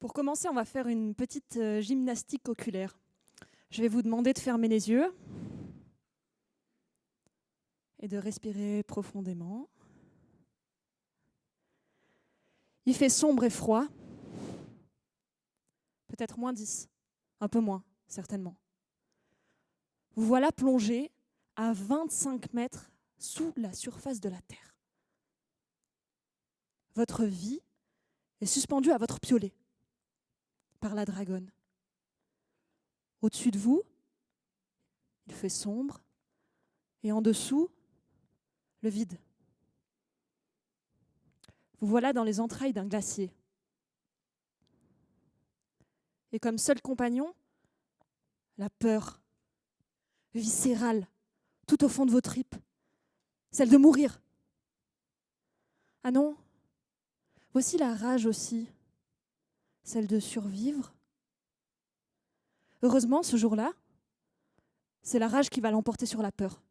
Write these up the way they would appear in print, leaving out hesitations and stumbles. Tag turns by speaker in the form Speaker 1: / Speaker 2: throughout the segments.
Speaker 1: Pour commencer, on va faire une petite gymnastique oculaire. Je vais vous demander de fermer les yeux et de respirer profondément. Il fait sombre et froid, peut-être -10, un peu moins, certainement. Vous voilà plongé à 25 mètres sous la surface de la Terre. Votre vie est suspendue à votre piolet par la dragonne. Au-dessus de vous, il fait sombre et en dessous, le vide. Vous voilà dans les entrailles d'un glacier. Et comme seul compagnon, la peur viscérale, tout au fond de vos tripes, celle de mourir. Ah non, voici la rage aussi, celle de survivre. Heureusement, ce jour-là, c'est la rage qui va l'emporter sur la peur.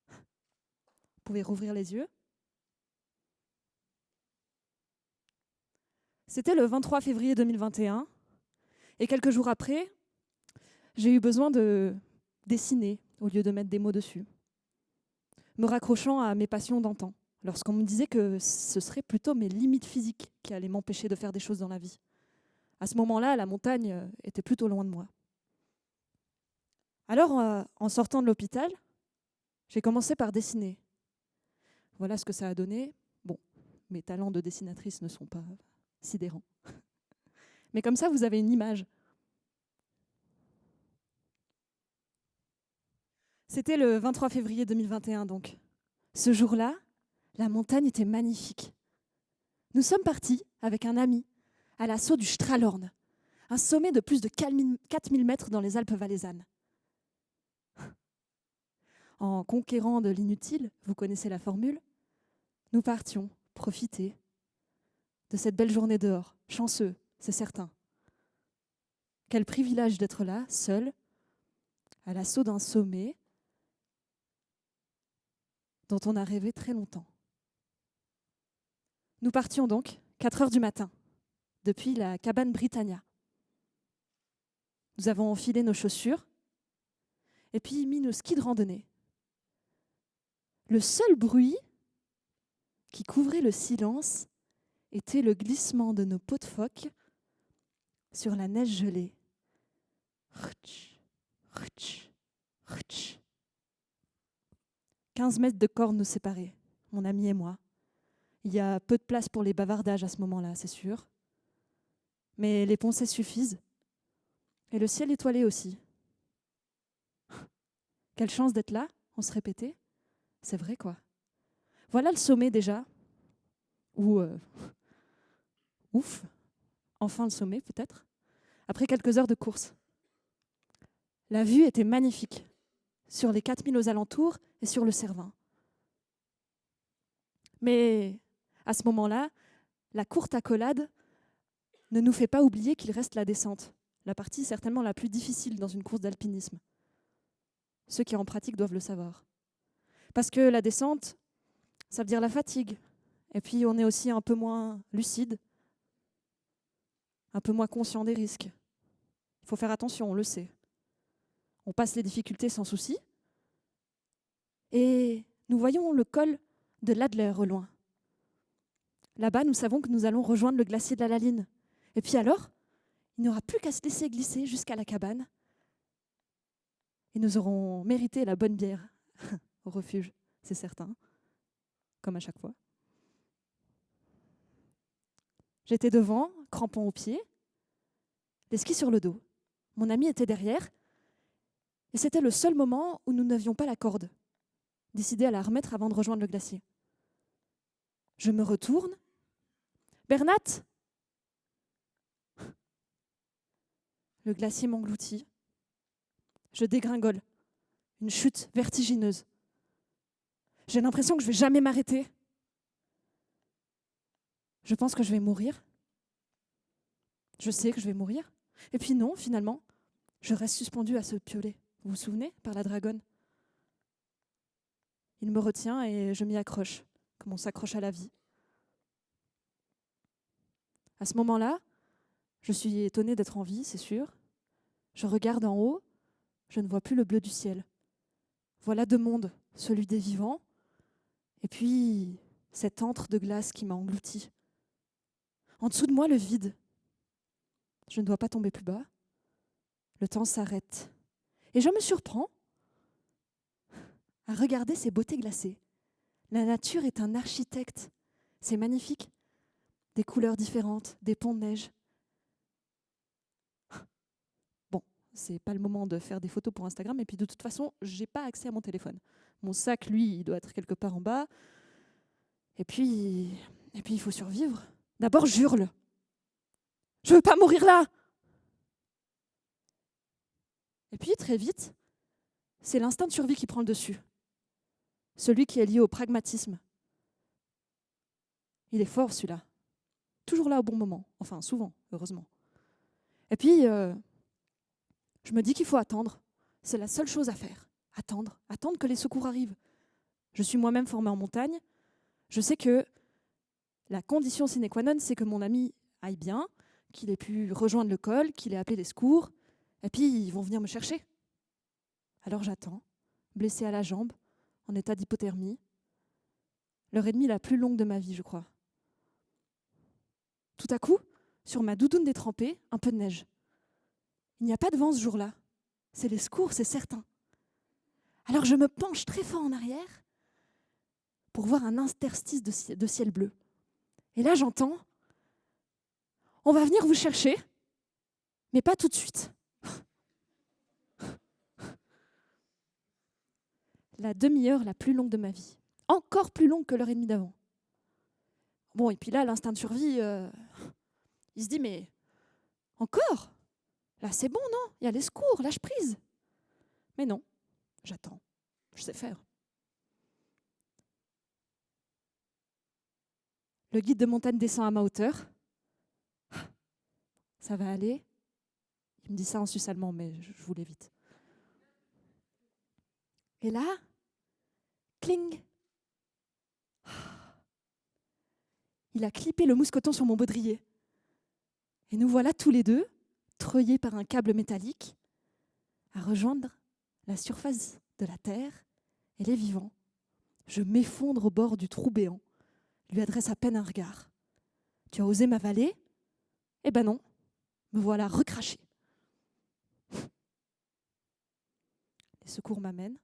Speaker 1: Vous pouvez rouvrir les yeux. C'était le 23 février 2021, et quelques jours après, j'ai eu besoin de dessiner au lieu de mettre des mots dessus, me raccrochant à mes passions d'antan, lorsqu'on me disait que ce serait plutôt mes limites physiques qui allaient m'empêcher de faire des choses dans la vie. À ce moment-là, la montagne était plutôt loin de moi. Alors, en sortant de l'hôpital, j'ai commencé par dessiner. Voilà ce que ça a donné. Bon, mes talents de dessinatrice ne sont pas sidérants. Mais comme ça, vous avez une image. C'était le 23 février 2021, donc. Ce jour-là, la montagne était magnifique. Nous sommes partis avec un ami à l'assaut du Stralhorn, un sommet de plus de 4000 mètres dans les Alpes valaisannes. En conquérant de l'inutile, vous connaissez la formule, nous partions profiter de cette belle journée dehors. Chanceux, c'est certain. Quel privilège d'être là, seul, à l'assaut d'un sommet dont on a rêvé très longtemps. Nous partions donc, 4 heures du matin, depuis la cabane Britannia. Nous avons enfilé nos chaussures et puis mis nos skis de randonnée. Le seul bruit qui couvrait le silence était le glissement de nos peaux de phoque sur la neige gelée. 15 mètres de corde nous séparaient, mon ami et moi. Il y a peu de place pour les bavardages à ce moment-là, c'est sûr. Mais les pensées suffisent. Et le ciel étoilé aussi. Quelle chance d'être là, on se répétait. C'est vrai, quoi. Voilà le sommet déjà. Ou, ouf, enfin le sommet peut-être. Après quelques heures de course. La vue était magnifique. Sur les 4000 aux alentours et sur le Cervin. Mais à ce moment-là, la courte accolade ne nous fait pas oublier qu'il reste la descente, la partie certainement la plus difficile dans une course d'alpinisme. Ceux qui en pratiquent doivent le savoir. Parce que la descente, ça veut dire la fatigue. Et puis on est aussi un peu moins lucide, un peu moins conscient des risques. Il faut faire attention, on le sait. On passe les difficultés sans souci. Et nous voyons le col de l'Adler au loin. Là-bas, nous savons que nous allons rejoindre le glacier de la Laline. Et puis alors, il n'y aura plus qu'à se laisser glisser jusqu'à la cabane. Et nous aurons mérité la bonne bière au refuge, c'est certain, comme à chaque fois. J'étais devant, crampon aux pieds, les skis sur le dos. Mon ami était derrière, et c'était le seul moment où nous n'avions pas la corde, décidé à la remettre avant de rejoindre le glacier. Je me retourne. Bernat! Le glacier m'engloutit. Je dégringole. Une chute vertigineuse. J'ai l'impression que je ne vais jamais m'arrêter. Je pense que je vais mourir. Je sais que je vais mourir. Et puis non, finalement, je reste suspendue à ce piolet. Vous vous souvenez, par la dragonne? Il me retient et je m'y accroche, comme on s'accroche à la vie. À ce moment-là, Je suis étonnée d'être en vie, c'est sûr. Je regarde en haut, je ne vois plus le bleu du ciel. Voilà deux mondes, celui des vivants, et puis cet antre de glace qui m'a englouti. En dessous de moi, le vide. Je ne dois pas tomber plus bas. Le temps s'arrête. Et je me surprends à regarder ces beautés glacées. La nature est un architecte. C'est magnifique. Des couleurs différentes, des ponts de neige. Bon, c'est pas le moment de faire des photos pour Instagram, et puis de toute façon, j'ai pas accès à mon téléphone. Mon sac, lui, il doit être quelque part en bas. Et puis il faut survivre. D'abord, j'hurle. Je veux pas mourir là. Et puis, très vite, c'est l'instinct de survie qui prend le dessus. Celui qui est lié au pragmatisme. Il est fort, celui-là. Toujours là au bon moment. Enfin, souvent, heureusement. Et puis, je me dis qu'il faut attendre. C'est la seule chose à faire. Attendre. Attendre que les secours arrivent. Je suis moi-même formée en montagne. Je sais que la condition sine qua non, c'est que mon ami aille bien, qu'il ait pu rejoindre le col, qu'il ait appelé les secours, et puis ils vont venir me chercher. Alors j'attends, blessée à la jambe, en état d'hypothermie. L'heure et demie la plus longue de ma vie, je crois. Tout à coup, sur ma doudoune détrempée, un peu de neige. Il n'y a pas de vent ce jour-là. C'est les secours, c'est certain. Alors je me penche très fort en arrière pour voir un interstice de ciel bleu. Et là, j'entends « On va venir vous chercher, mais pas tout de suite. » La demi-heure la plus longue de ma vie. Encore plus longue que l'heure et demie d'avant. Bon, et puis là, l'instinct de survie, il se dit « Mais encore ? Là, c'est bon, non ? Il y a les secours, lâche prise. » Mais non, j'attends. Je sais faire. Le guide de montagne descend à ma hauteur. Ça va aller. Il me dit ça en suisse allemand, mais je vous l'évite. Et là, cling. Il a clippé le mousqueton sur mon baudrier. Et nous voilà tous les deux, treuillés par un câble métallique, à rejoindre la surface de la terre et les vivants. Je m'effondre au bord du trou béant, lui adresse à peine un regard. « Tu as osé m'avaler ? » Eh ben non, me voilà recraché. Les secours m'amènent.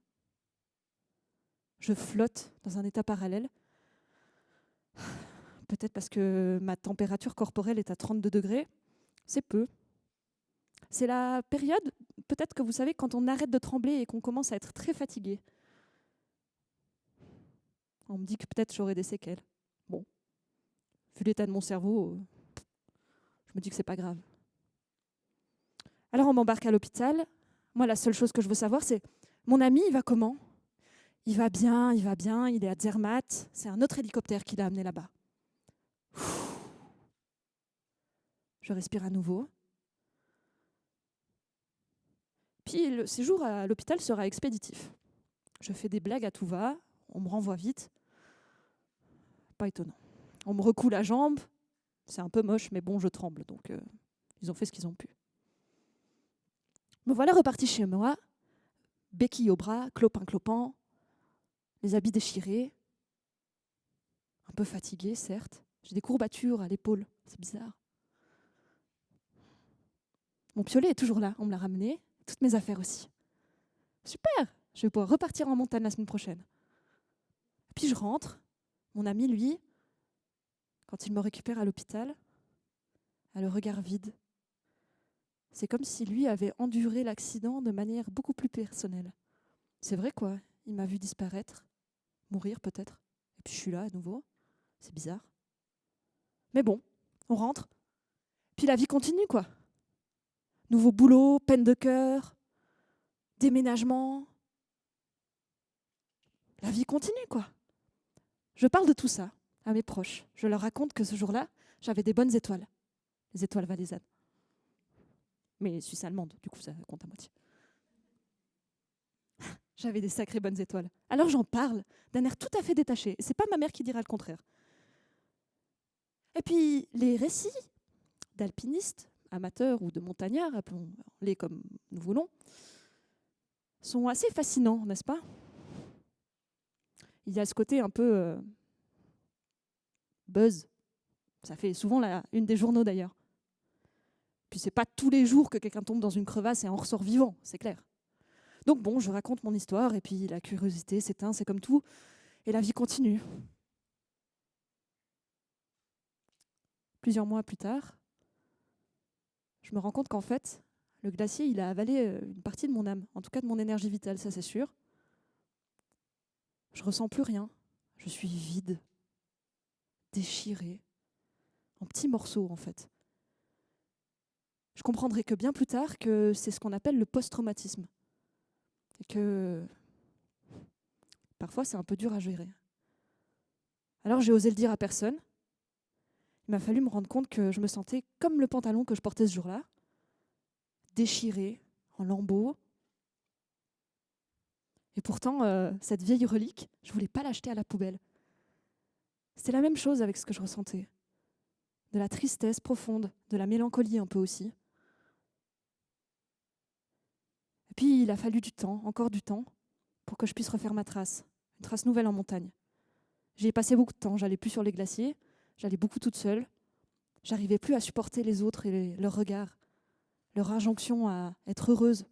Speaker 1: Je flotte dans un état parallèle. Peut-être parce que ma température corporelle est à 32 degrés. C'est peu. C'est la période, peut-être que vous savez, quand on arrête de trembler et qu'on commence à être très fatigué. On me dit que peut-être j'aurai des séquelles. Bon, vu l'état de mon cerveau, je me dis que c'est pas grave. Alors on m'embarque à l'hôpital. Moi, la seule chose que je veux savoir, c'est mon ami, il va comment ? Il va bien, il est à Zermatt. C'est un autre hélicoptère qui l'a amené là-bas. Je respire à nouveau. Puis le séjour à l'hôpital sera expéditif. Je fais des blagues à tout va, on me renvoie vite. Pas étonnant. On me recoue la jambe, c'est un peu moche, mais bon, je tremble, donc ils ont fait ce qu'ils ont pu. Me voilà reparti chez moi, béquille au bras, clopin-clopant, les habits déchirés, un peu fatigué, certes. J'ai des courbatures à l'épaule, c'est bizarre. Mon piolet est toujours là, on me l'a ramené, toutes mes affaires aussi. Super, je vais pouvoir repartir en montagne la semaine prochaine. Puis je rentre, mon ami, lui, quand il me récupère à l'hôpital, a le regard vide. C'est comme si lui avait enduré l'accident de manière beaucoup plus personnelle. C'est vrai quoi, il m'a vu disparaître, mourir peut-être, et puis je suis là à nouveau, c'est bizarre. Mais bon, on rentre, puis la vie continue quoi. Nouveau boulot, peine de cœur, déménagement. La vie continue quoi. Je parle de tout ça à mes proches. Je leur raconte que ce jour-là, j'avais des bonnes étoiles. Les étoiles valaisannes. Mais suisse allemande, du coup ça compte à moitié. J'avais des sacrées bonnes étoiles. Alors j'en parle d'un air tout à fait détaché. Et c'est pas ma mère qui dira le contraire. Et puis les récits d'alpinistes amateurs ou de montagnards, appelons-les comme nous voulons, sont assez fascinants, n'est-ce pas? Il y a ce côté un peu buzz. Ça fait souvent la une des journaux d'ailleurs. Puis c'est pas tous les jours que quelqu'un tombe dans une crevasse et en ressort vivant, c'est clair. Donc bon, je raconte mon histoire et puis la curiosité s'éteint, c'est comme tout, et la vie continue. Plusieurs mois plus tard, je me rends compte qu'en fait, le glacier, il a avalé une partie de mon âme, en tout cas de mon énergie vitale, ça c'est sûr. Je ressens plus rien, je suis vide, déchirée, en petits morceaux en fait. Je comprendrai que bien plus tard que c'est ce qu'on appelle le post-traumatisme. Et que parfois c'est un peu dur à gérer. Alors j'ai osé le dire à personne. Il m'a fallu me rendre compte que je me sentais comme le pantalon que je portais ce jour-là, déchiré, en lambeaux. Et pourtant, cette vieille relique, je ne voulais pas l'acheter à la poubelle. C'était la même chose avec ce que je ressentais. De la tristesse profonde, de la mélancolie un peu aussi. Et puis il a fallu du temps, encore du temps, pour que je puisse refaire ma trace, une trace nouvelle en montagne. J'y ai passé beaucoup de temps, j'allais plus sur les glaciers, j'allais beaucoup toute seule. J'arrivais plus à supporter les autres et leurs regards, leur injonction à être heureuse.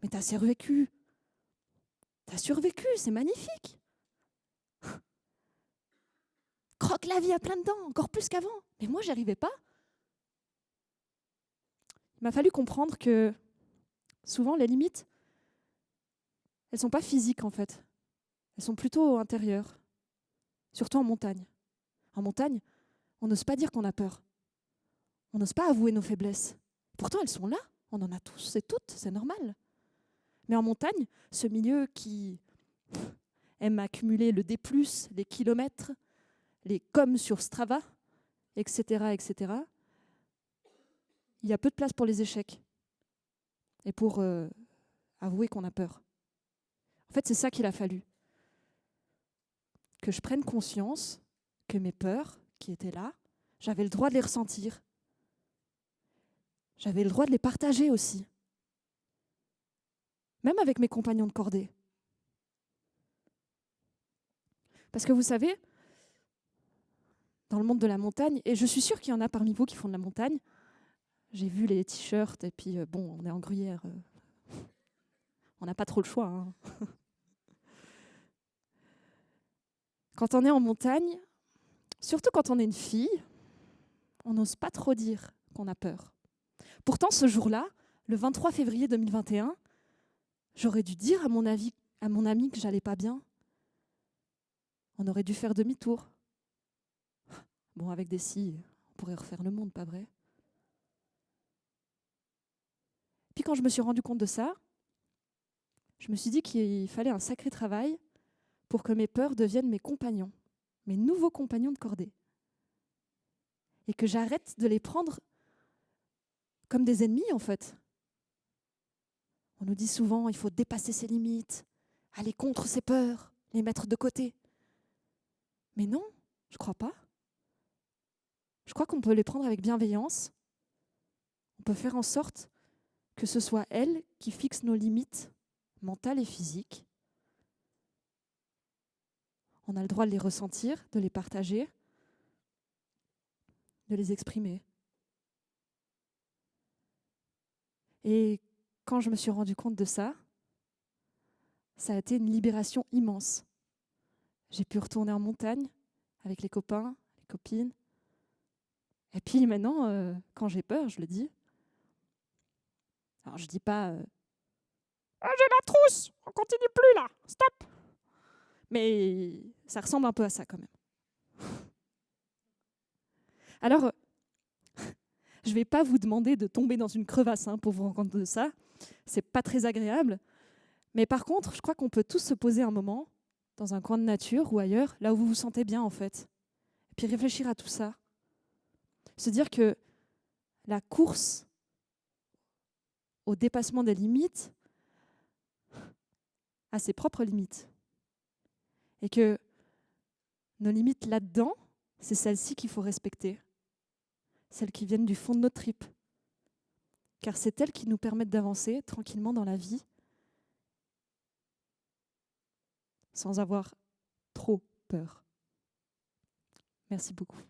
Speaker 1: Mais t'as survécu, c'est magnifique. Croque la vie à plein dents, encore plus qu'avant. Mais moi, j'y arrivais pas. Il m'a fallu comprendre que souvent, les limites, elles sont pas physiques en fait. Elles sont plutôt intérieures, surtout en montagne. En montagne, on n'ose pas dire qu'on a peur. On n'ose pas avouer nos faiblesses. Pourtant, elles sont là. On en a tous et toutes, c'est normal. Mais en montagne, ce milieu qui aime accumuler le D+, les kilomètres, les coms sur Strava, etc., etc., il y a peu de place pour les échecs et pour avouer qu'on a peur. En fait, c'est ça qu'il a fallu. Que je prenne conscience que mes peurs qui étaient là, j'avais le droit de les ressentir. J'avais le droit de les partager aussi. Même avec mes compagnons de cordée. Parce que vous savez, dans le monde de la montagne, et je suis sûre qu'il y en a parmi vous qui font de la montagne, j'ai vu les t-shirts, et puis bon, on est en Gruyère, on n'a pas trop le choix. Hein. Quand on est en montagne, surtout quand on est une fille, on n'ose pas trop dire qu'on a peur. Pourtant, ce jour-là, le 23 février 2021, j'aurais dû dire à mon ami que j'allais pas bien. On aurait dû faire demi-tour. Bon, avec des scies, on pourrait refaire le monde, pas vrai? Puis quand je me suis rendu compte de ça, je me suis dit qu'il fallait un sacré travail pour que mes peurs deviennent mes compagnons, mes nouveaux compagnons de cordée. Et que j'arrête de les prendre comme des ennemis, en fait. On nous dit souvent il faut dépasser ses limites, aller contre ses peurs, les mettre de côté. Mais non, je crois pas. Je crois qu'on peut les prendre avec bienveillance. On peut faire en sorte que ce soit elles qui fixent nos limites mentales et physiques. On a le droit de les ressentir, de les partager, de les exprimer. Et quand je me suis rendu compte de ça, ça a été une libération immense. J'ai pu retourner en montagne avec les copains, les copines. Et puis maintenant, quand j'ai peur, je le dis. Alors je dis pas ah, j'ai la trousse, on continue plus là, stop. Mais ça ressemble un peu à ça quand même. Alors, je ne vais pas vous demander de tomber dans une crevasse pour vous rendre compte de ça. C'est pas très agréable. Mais par contre, je crois qu'on peut tous se poser un moment dans un coin de nature ou ailleurs, là où vous vous sentez bien en fait. Et puis réfléchir à tout ça. Se dire que la course au dépassement des limites a ses propres limites. Et que nos limites là-dedans, c'est celles-ci qu'il faut respecter. Celles qui viennent du fond de nos tripes. car c'est elles qui nous permettent d'avancer tranquillement dans la vie, sans avoir trop peur. Merci beaucoup.